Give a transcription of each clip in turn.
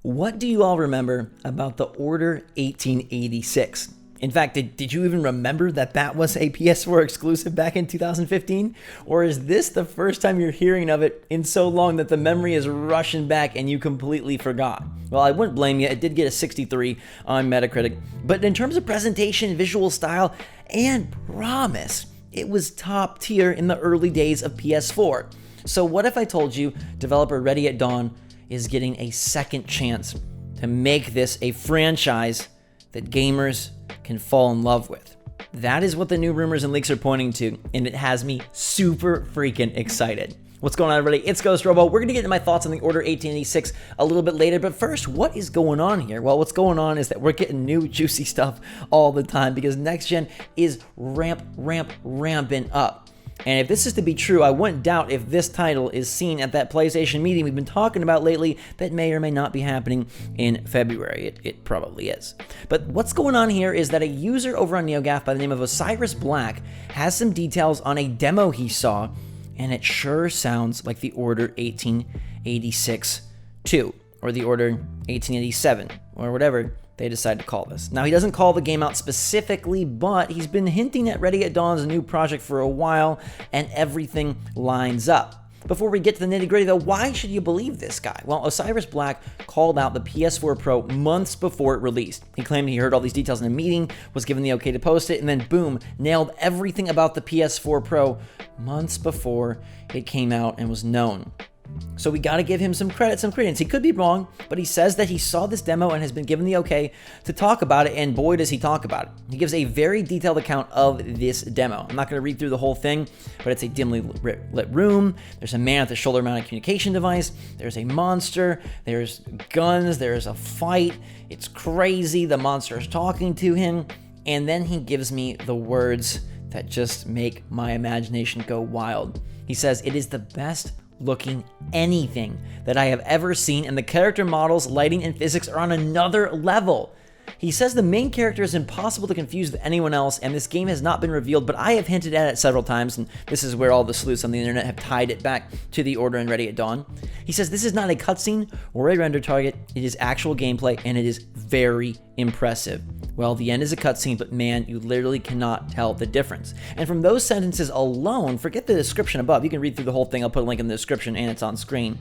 What do you all remember about the Order 1886? In fact, did you even remember that that was a PS4 exclusive back in 2015? Or is this the first time you're hearing of it in so long that the memory is rushing back and you completely forgot? Well, I wouldn't blame you. It did get a 63 on Metacritic. But in terms of presentation, visual style, and promise, it was top tier in the early days of PS4. So what if I told you developer Ready at Dawn is getting a second chance to make this a franchise that gamers can fall in love with? That is what the new rumors and leaks are pointing to, and it has me super freaking excited. What's going on, everybody? It's GhostRobo. We're going to get into my thoughts on the Order 1886 a little bit later, but first, what is going on here? Well, what's going on is that we're getting new juicy stuff all the time because next gen is ramping up. And if this is to be true, I wouldn't doubt if this title is seen at that PlayStation meeting we've been talking about lately that may or may not be happening in February. It probably is. But what's going on here is that a user over on NeoGAF by the name of Osiris Black has some details on a demo he saw, and it sure sounds like the Order 1886 2, or the Order 1887, or whatever they decide to call this. Now, he doesn't call the game out specifically, but he's been hinting at Ready at Dawn's new project for a while, and everything lines up. Before we get to the nitty-gritty though, why should you believe this guy? Well, Osiris Black called out the PS4 Pro months before it released. He claimed he heard all these details in a meeting, was given the okay to post it, and then boom, nailed everything about the PS4 Pro months before it came out and was known. So we gotta give him some credit, some credence. He could be wrong, but he says that he saw this demo and has been given the okay to talk about it, and boy does he talk about it. He gives a very detailed account of this demo. I'm not gonna read through the whole thing, but it's a dimly lit room. There's a man with a shoulder-mounted communication device. There's a monster. There's guns. There's a fight. It's crazy. The monster is talking to him, and then he gives me the words that just make my imagination go wild. He says, "It is the best looking anything that I have ever seen, and the character models, lighting, and physics are on another level." He says the main character is impossible to confuse with anyone else, and this game has not been revealed, but I have hinted at it several times, and this is where all the sleuths on the internet have tied it back to the Order and Ready at Dawn. He says this is not a cutscene or a render target, it is actual gameplay, and it is very impressive. Well, the end is a cutscene, but man, you literally cannot tell the difference. And from those sentences alone, forget the description above, you can read through the whole thing, I'll put a link in the description, and it's on screen.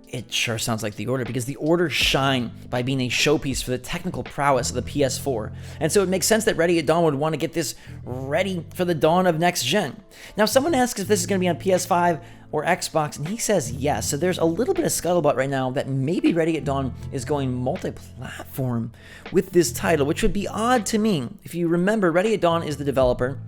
It sure sounds like the Order, because the Order shine by being a showpiece for the technical prowess of the PS4. And so it makes sense that Ready at Dawn would want to get this ready for the dawn of next gen. Now, someone asks if this is going to be on PS5 or Xbox, and he says yes. So there's a little bit of scuttlebutt right now that maybe Ready at Dawn is going multi-platform with this title, which would be odd to me. If you remember, Ready at Dawn is the developer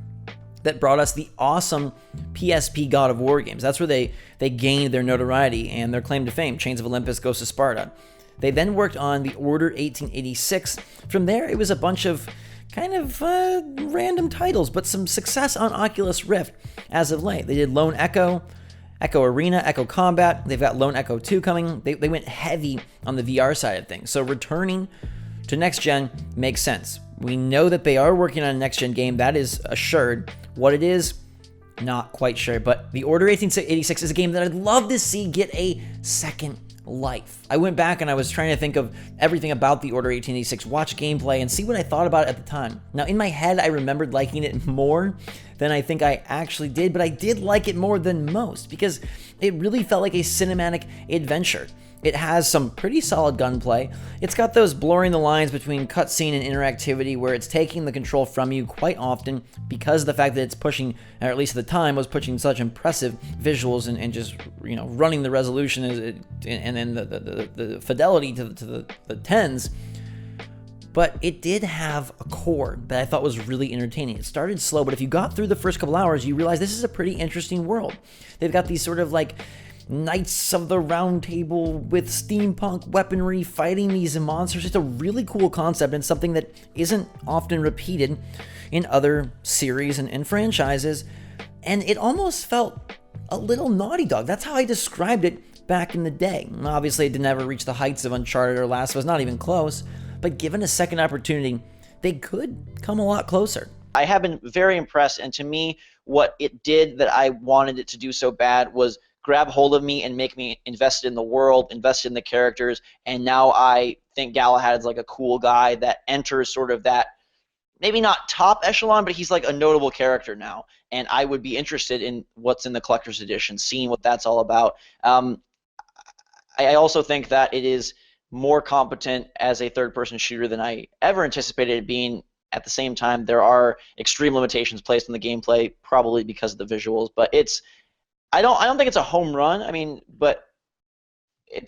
that brought us the awesome PSP God of War games. That's where they gained their notoriety and their claim to fame, Chains of Olympus, Ghosts of Sparta. They then worked on the Order 1886. From there, it was a bunch of kind of random titles, but some success on Oculus Rift as of late. They did Lone Echo, Echo Arena, Echo Combat. They've got Lone Echo 2 coming. They went heavy on the VR side of things. So returning to next gen makes sense. We know that they are working on a next gen game, that is assured. What it is, not quite sure, but the Order 1886 is a game that I'd love to see get a second life. I went back and I was trying to think of everything about the Order 1886, watch gameplay, and see what I thought about it at the time. Now, in my head, I remembered liking it more than I think I actually did, but I did like it more than most because it really felt like a cinematic adventure. It has some pretty solid gunplay. It's got those blurring the lines between cutscene and interactivity where it's taking the control from you quite often because of the fact that it's pushing, or at least at the time, was pushing such impressive visuals and just, you know, running the resolution and then the fidelity to the tens. But it did have a core that I thought was really entertaining. It started slow, but if you got through the first couple hours, you realize this is a pretty interesting world. They've got these sort of like Knights of the Round Table with steampunk weaponry fighting these monsters. It's a really cool concept and something that isn't often repeated in other series and franchises. And it almost felt a little Naughty Dog. That's how I described it back in the day. Obviously, it didn't ever reach the heights of Uncharted or Last of Us, not even close. But given a second opportunity, they could come a lot closer. I have been very impressed, and to me, what it did that I wanted it to do so bad was grab hold of me and make me invested in the world, invested in the characters, and now I think Galahad is like a cool guy that enters sort of that, maybe not top echelon, but he's like a notable character now, and I would be interested in what's in the collector's edition, seeing what that's all about. I also think that it is more competent as a third-person shooter than I ever anticipated it being. At the same time, there are extreme limitations placed on the gameplay, probably because of the visuals. But I don't think it's a home run. I mean, but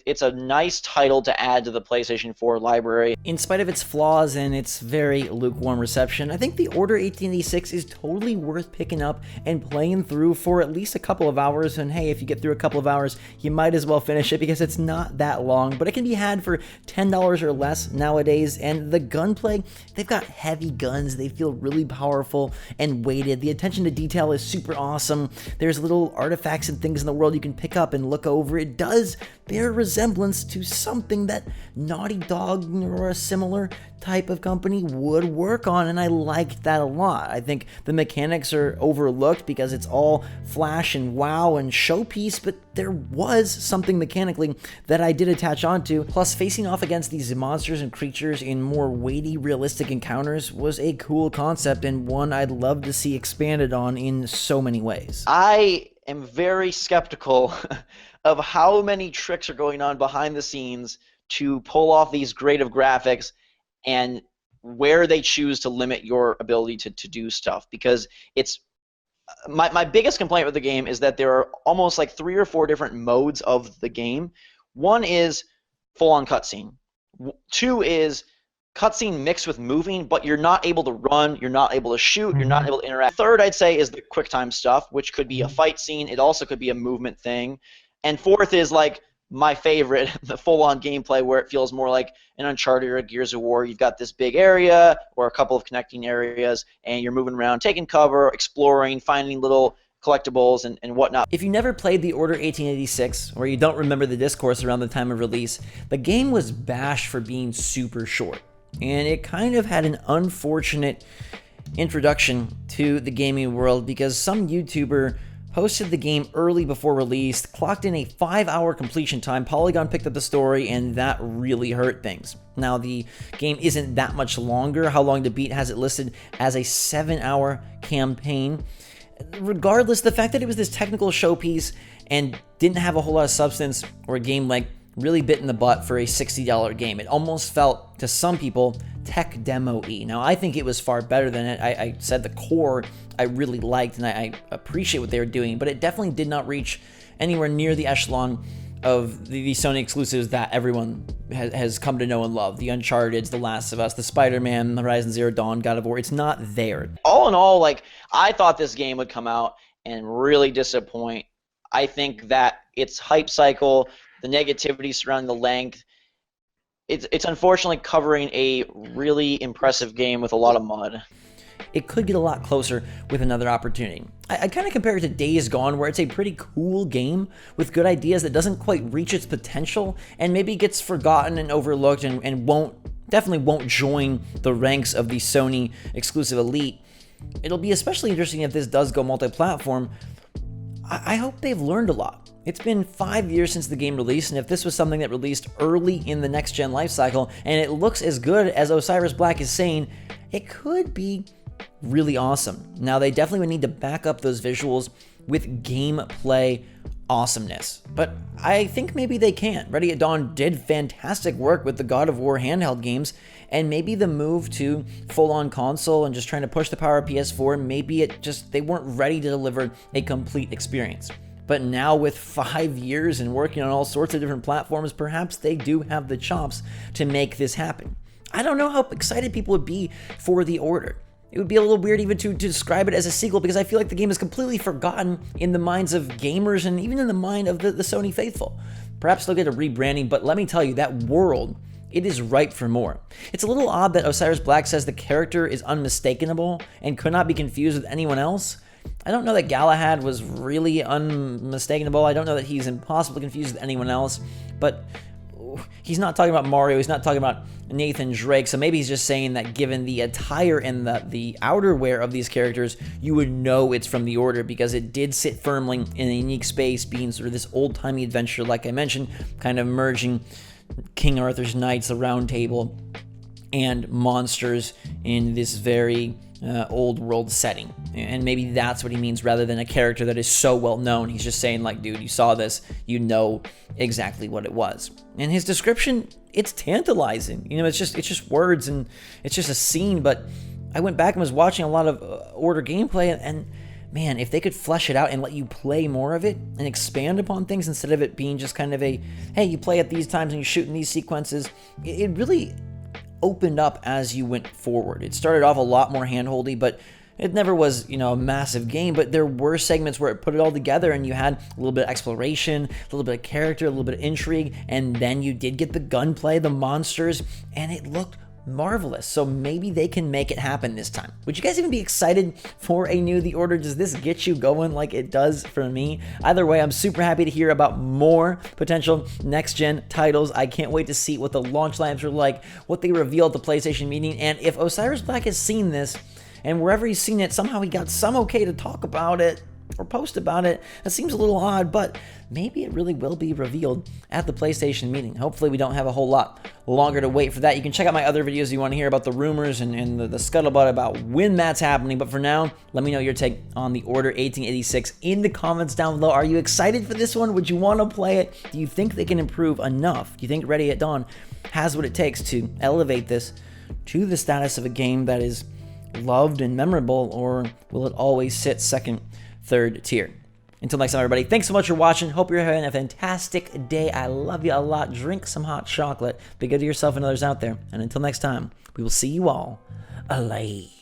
it's a nice title to add to the PlayStation 4 library. In spite of its flaws and its very lukewarm reception, I think the Order 1886 is totally worth picking up and playing through for at least a couple of hours. And hey, if you get through a couple of hours, you might as well finish it because it's not that long, but it can be had for $10 or less nowadays. And the gunplay, they've got heavy guns. They feel really powerful and weighted. The attention to detail is super awesome. There's little artifacts and things in the world you can pick up and look over. It does bear resemblance to something that Naughty Dog or a similar type of company would work on, and I liked that a lot. I think the mechanics are overlooked because it's all flash and wow and showpiece, but there was something mechanically that I did attach onto. Plus, facing off against these monsters and creatures in more weighty, realistic encounters was a cool concept and one I'd love to see expanded on in so many ways. I am very skeptical of how many tricks are going on behind the scenes to pull off these great of graphics and where they choose to limit your ability to do stuff. Because it's my biggest complaint with the game is that there are almost like 3 or 4 different modes of the game. One is full-on cutscene. 2 is cutscene mixed with moving, but you're not able to run, you're not able to shoot, you're not able to interact. Third, I'd say, is the QuickTime stuff, which could be a fight scene. It also could be a movement thing. And fourth is like my favorite, the full-on gameplay where it feels more like an Uncharted or a Gears of War. You've got this big area or a couple of connecting areas, and you're moving around, taking cover, exploring, finding little collectibles and whatnot. If you never played the Order 1886, or you don't remember the discourse around the time of release, the game was bashed for being super short. And it kind of had an unfortunate introduction to the gaming world because some YouTuber posted the game early before release, clocked in a 5-hour completion time, Polygon picked up the story, and that really hurt things. Now, the game isn't that much longer. How Long to Beat has it listed as a 7-hour campaign. Regardless, the fact that it was this technical showpiece and didn't have a whole lot of substance or a game like really bit in the butt for a $60 game. It almost felt, to some people, tech demo-y. Now, I think it was far better than it. I said the core I really liked, and I appreciate what they were doing, but it definitely did not reach anywhere near the echelon of the Sony exclusives that everyone has come to know and love. The Uncharted's, The Last of Us, the Spider-Man, Horizon Zero Dawn, God of War. It's not there. All in all, like, I thought this game would come out and really disappoint. I think that its hype cycle, the negativity surrounding the length, it's unfortunately covering a really impressive game with a lot of mud. It could get a lot closer with another opportunity. I kind of compare it to Days Gone, where it's a pretty cool game with good ideas that doesn't quite reach its potential and maybe gets forgotten and overlooked and definitely won't join the ranks of the Sony exclusive elite. It'll be especially interesting if this does go multi-platform. I hope they've learned a lot. It's been 5 years since the game released, and if this was something that released early in the next-gen lifecycle, and it looks as good as Osiris Black is saying, it could be really awesome. Now, they definitely would need to back up those visuals with gameplay awesomeness, but I think maybe they can. Ready at Dawn did fantastic work with the God of War handheld games, and maybe the move to full-on console and just trying to push the power of PS4, maybe they weren't ready to deliver a complete experience. But now with 5 years and working on all sorts of different platforms, perhaps they do have the chops to make this happen. I don't know how excited people would be for The Order. It would be a little weird even to describe it as a sequel because I feel like the game is completely forgotten in the minds of gamers and even in the mind of the Sony faithful. Perhaps they'll get a rebranding, but let me tell you, that world, it is ripe for more. It's a little odd that Osiris Black says the character is unmistakable and could not be confused with anyone else. I don't know that Galahad was really unmistakable. I don't know that he's impossible to confuse with anyone else, but he's not talking about Mario, he's not talking about Nathan Drake, so maybe he's just saying that given the attire and the outerwear of these characters, you would know it's from the Order, because it did sit firmly in a unique space, being sort of this old-timey adventure, like I mentioned, kind of merging King Arthur's Knights, the Round Table, and monsters in this very old world setting. And maybe that's what he means, rather than a character that is so well known. He's just saying, like, dude, you saw this, you know exactly what it was. And his description, it's tantalizing. You know, it's just words, and it's just a scene. But I went back and was watching a lot of Order gameplay, and man, if they could flesh it out and let you play more of it and expand upon things, instead of it being just kind of a, hey, you play at these times and you shoot in these sequences, it really opened up as you went forward. It started off a lot more handholdy, but it never was, a massive game, but there were segments where it put it all together, and you had a little bit of exploration, a little bit of character, a little bit of intrigue, and then you did get the gunplay, the monsters, and it looked marvelous. So maybe they can make it happen this time. Would you guys even be excited for a new The Order? Does this get you going like it does for me? Either way, I'm super happy to hear about more potential next-gen titles. I can't wait to see what the launch lineups are like, what they reveal at the PlayStation meeting, and if Osiris Black has seen this, and wherever he's seen it, somehow he got some okay to talk about it or post about it. That seems a little odd, but maybe it really will be revealed at the PlayStation meeting. Hopefully we don't have a whole lot longer to wait for that. You can check out my other videos if you want to hear about the rumors and the scuttlebutt about when that's happening. But for now, let me know your take on The Order 1886 in the comments down below. Are you excited for this one? Would you want to play it? Do you think they can improve enough? Do you think Ready at Dawn has what it takes to elevate this to the status of a game that is loved and memorable, or will it always sit second, third tier? Until next time, everybody, thanks so much for watching. Hope you're having a fantastic day. I love you a lot. Drink some hot chocolate. Be good to yourself and others out there. And until next time, we will see you all later.